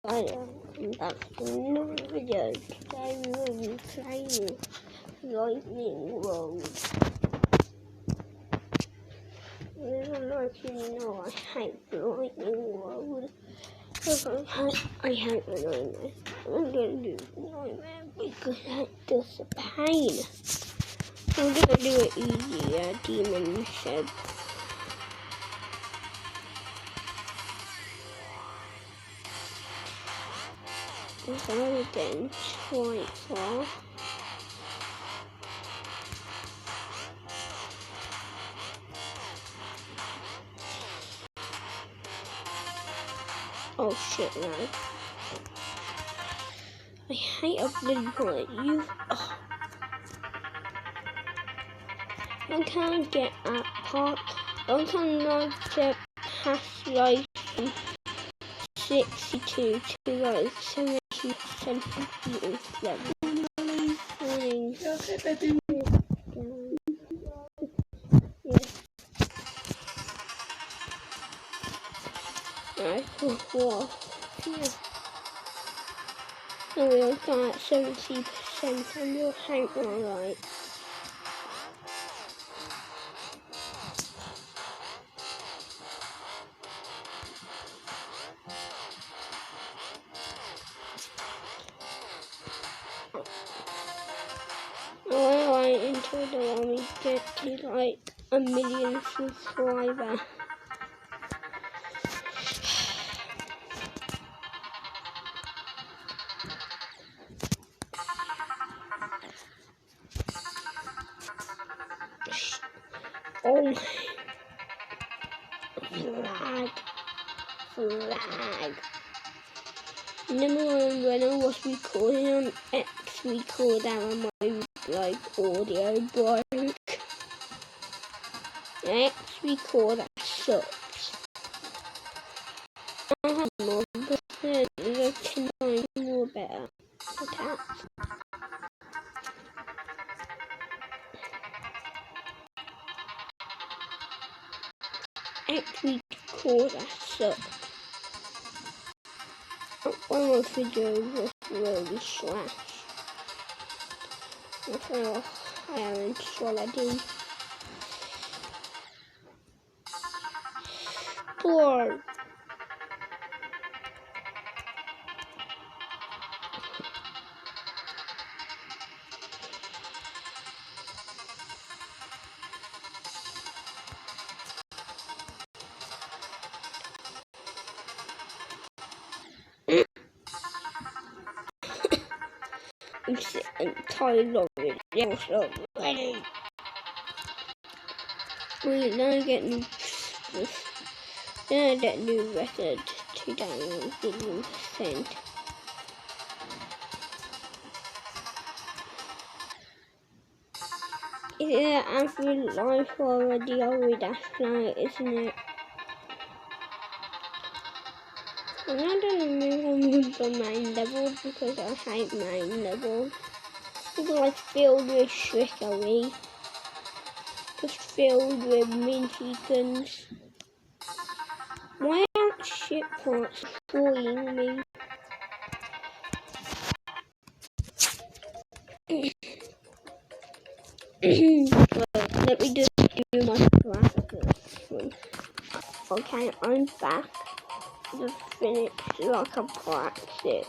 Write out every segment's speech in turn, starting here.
Hi, welcome back to another video. Today we will be playing Lightning World. I don't know if you know, I hate Lightning World. I hate the nightmare. I'm going to do the nightmare because that's just a pain. I'm going to do it easier, Demon said. We're getting quite far. Oh shit, no. I hate a bloody bullet. I can't get at part. I cannot get past like 62 to like 70% completed level. Morning. Right, well, yeah. And we'll start at 70% and we'll hang alright. Alright, until the one we get to like 1,000,000 subscribers. Oh, flag. Number one, when I was recording on X recorder and my audio broke. X recorder sucks. I have more, but then I can find more better attacks. X recorder sucks. One more video was really slash. I fell Iron Saladin. Poor. I'm sick and tired of it. Now so ready. We now get new record to download 1,000,000%. Is it average life already that's now, isn't it? I'm not gonna move on from main level because I hate main level. It's like filled with trickery. Just filled with minty guns. Why aren't ship parts destroying me? Let me just do my practice. Okay, I'm back. Just finished like a practice.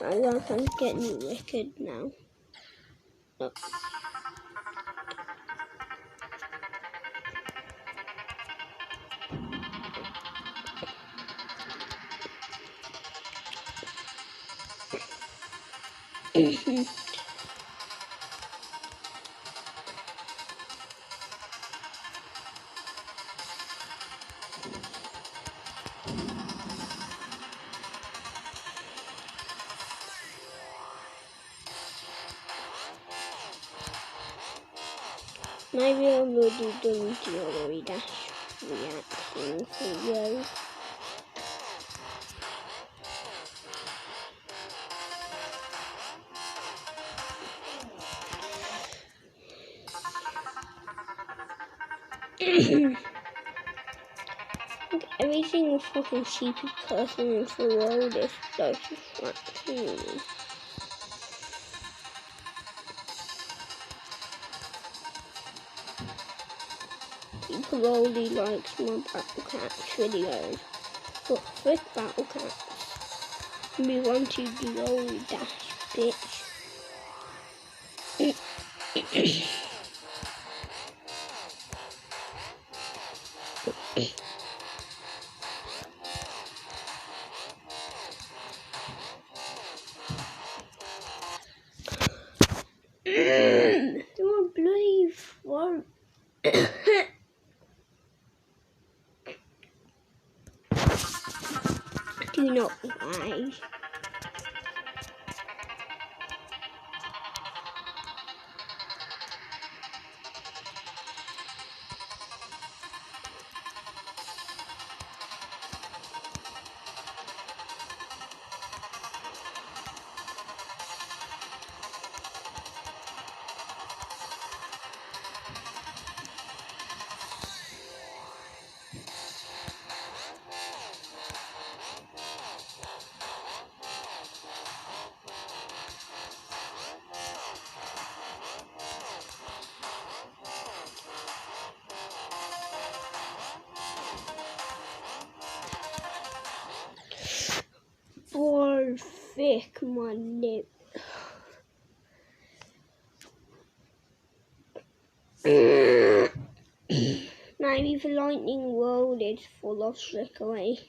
I like I'm getting a record now. Look. Maybe I will do the Theory Dash reaction video. Every single fucking sheepy person in the world is so distracting me. People only likes my Battle Cats videos, but frick Battle Cats. We want you to go dash, bitch. You're a bloody throat. Do not lie. Ball thick my lip. Maybe the lightning world is full of trickery.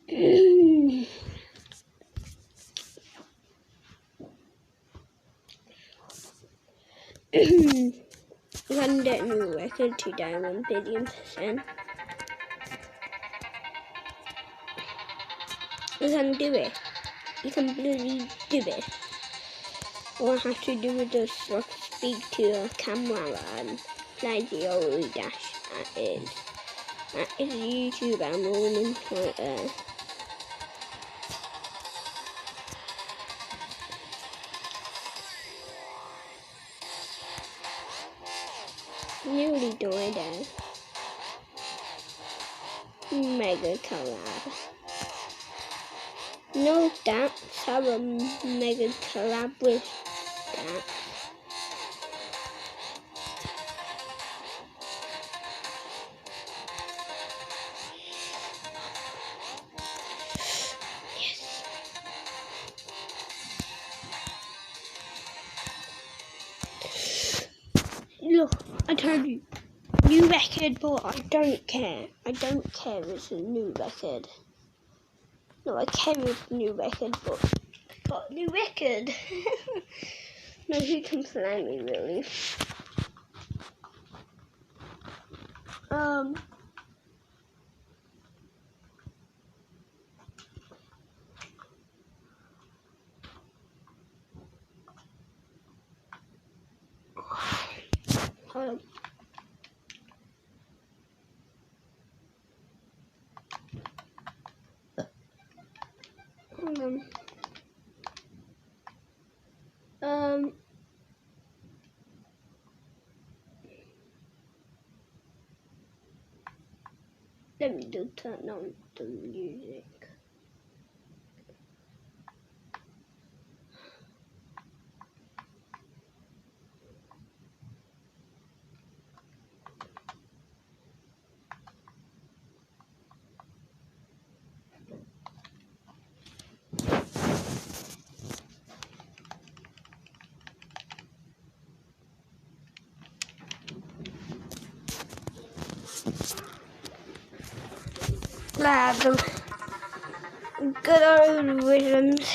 You can get a new record today, 1 billion%. You can do it. You can bloody do it. All I have to do is just like speak to a camera and play the old dash. That is YouTube and morning right there. Nearly died there. Mega collab. No Daps have a mega collab with Daps. Look, I told you. New record, but I don't care. I don't care if it's a new record. No, I care if it's a new record, but I got a new record. No, who can play me, really? Hold on. Let me just turn on the music. Lab. Good old rhythms.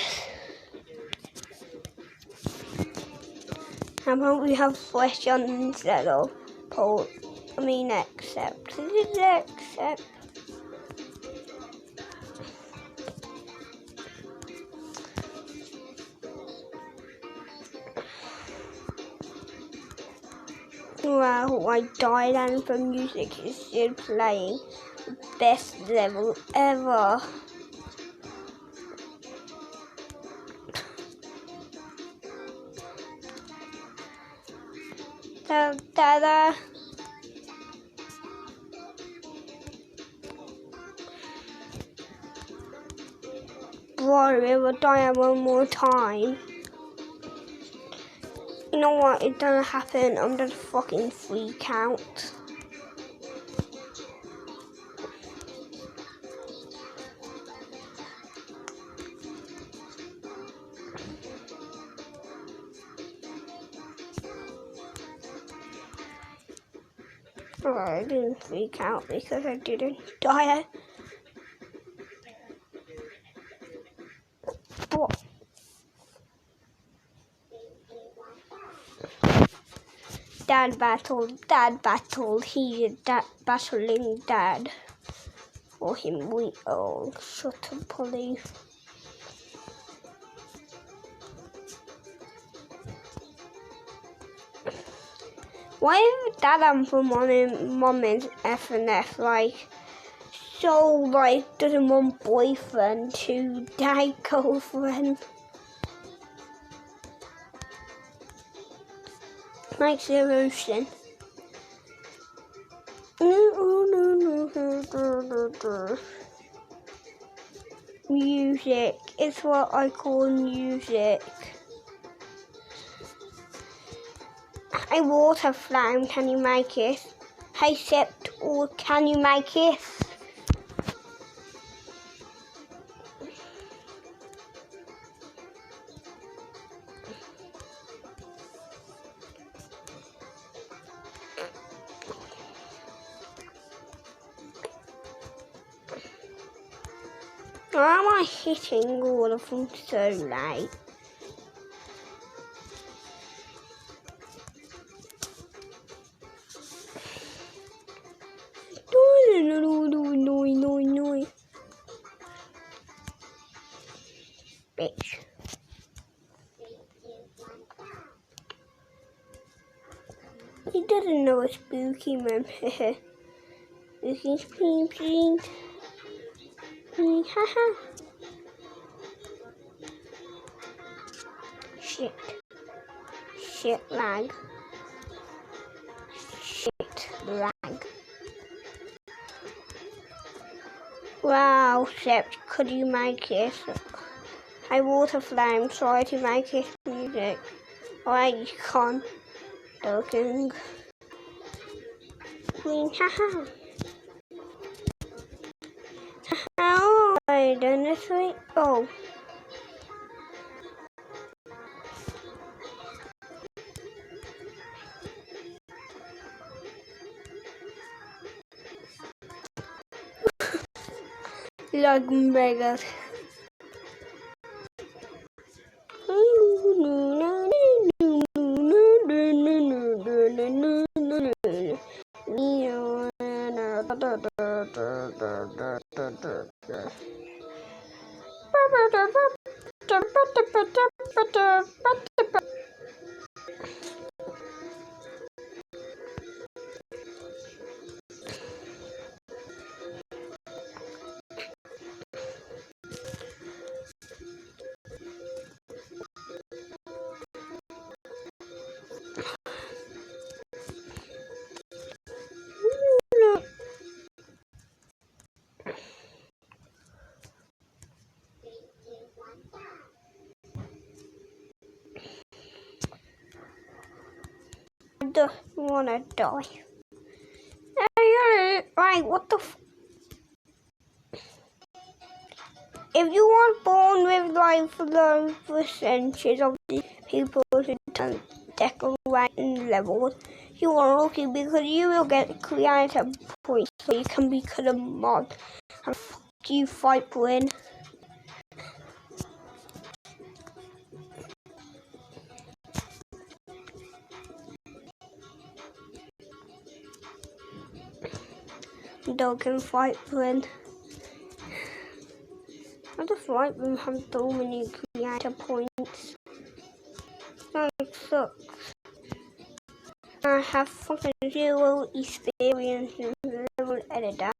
How about we have question instead of poll? I mean accept. Is it accept? Wow, I died and the music is still playing. Best level ever. Ta-da! bro, if I die one more time, you know what, it doesn't happen, I'm just fucking freak out. I didn't freak out because I didn't die. But Dad battled, he's battling Dad for him. Shut up, Polly. Why is Dad and Mom is FNF, like, so, like, doesn't want boyfriend to Dad girlfriend? Like, seriously. Music is what I call music. A water flame, can you make it? Hey, Sept, or can you make it? Why am I hitting all of them so late? No. Bitch. He doesn't know a spooky man. Spooky. Haha. Shit lag. Wow, Sept, could you make it? I water flame, try to make it music. Alright, you can't. Joking. Haha. How I done this way? Oh. Like mega. I just wanna die. Right, what the if you weren't born with like the percentage of the people who don't decorate in levels, you are lucky because you will get creator points so you can become a mod and you fight win. Dog can fight win. I just like them have so many creator points. That sucks. I have fucking zero experience in level editor,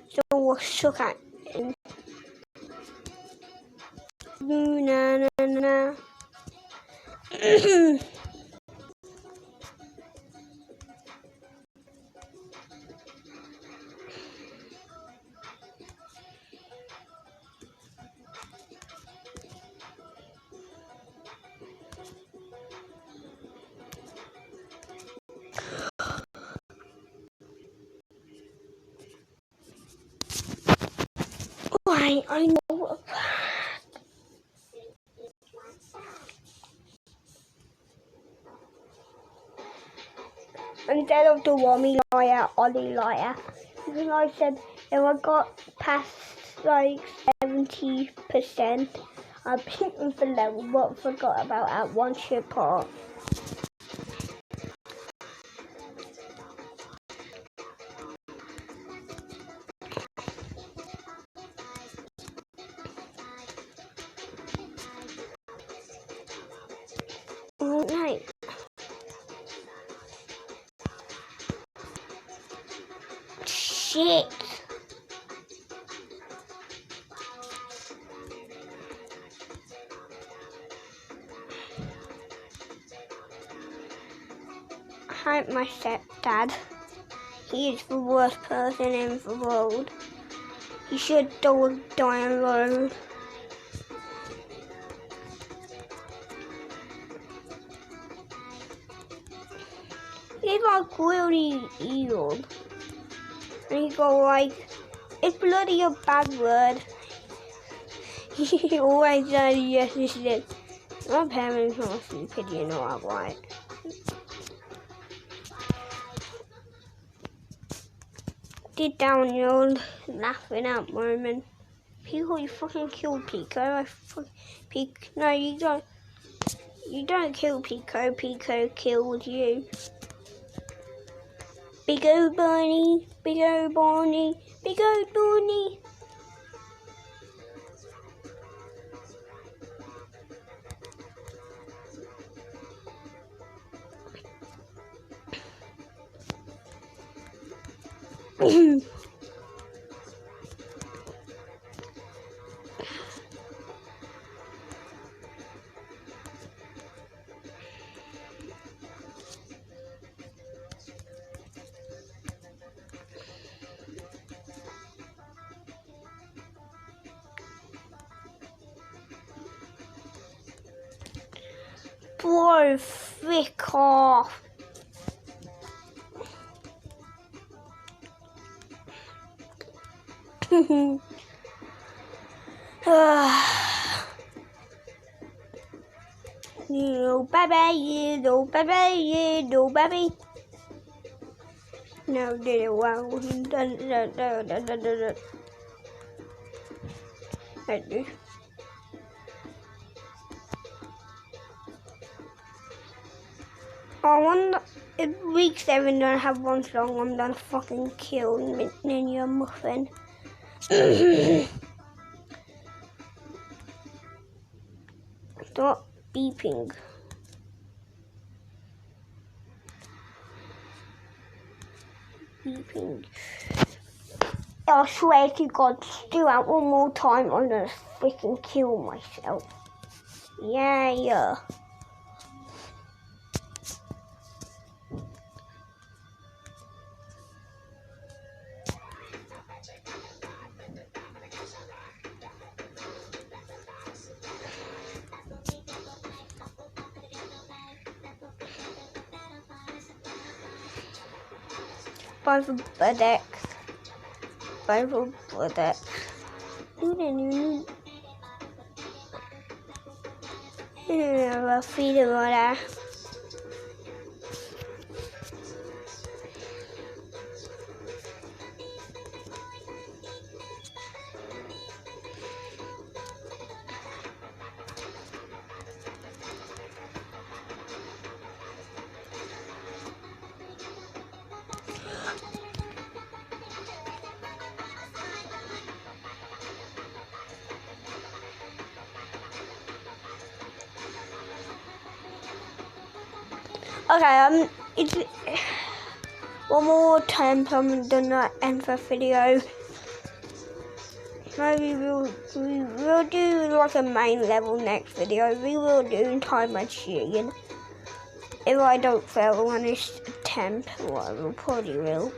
so we'll suck at it. Na. Fine, I know. Instead of the Wommy liar, Ollie liar. Because I said if I got past like 70%, I'd beat them for level, but forgot about that one ship part. Alright. Shit. I hate my stepdad. He is the worst person in the world. He should die alone. He's like really evil. And he go like, it's bloody a bad word. He always says yes, this is it. My parents are stupid, you know I'm right. Deep down, you're laughing at moment. Pico, you fucking killed Pico. No, you don't. You don't kill Pico. Pico killed you. Big old Barney, big old Barney, big old Barney. Bro, frick off. You baby, you baby, you baby. No, did it well. Like this. I wonder if week 7 don't have one song, I'm gonna fucking kill Ninja Muffin. Stop beeping. Beeping. I swear to God, do that one more time, I'm gonna freaking kill myself. Yeah. Bible buttocks. Bible buttocks. I'll feed him all that. Okay, it's one more time I'm gonna end the video. Maybe we'll do like a main level next video. We will do time machine. If I don't fail on this attempt, well, I will probably will.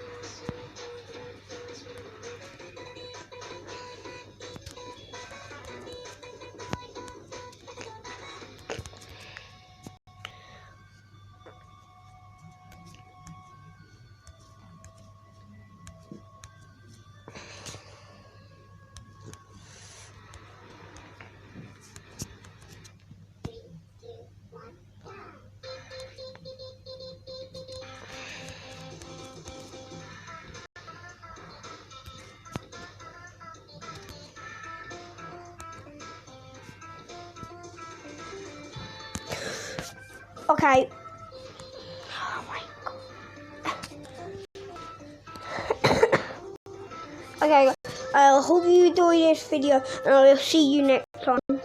Okay. Oh my god. Okay, I hope you enjoyed this video, and I will see you next time.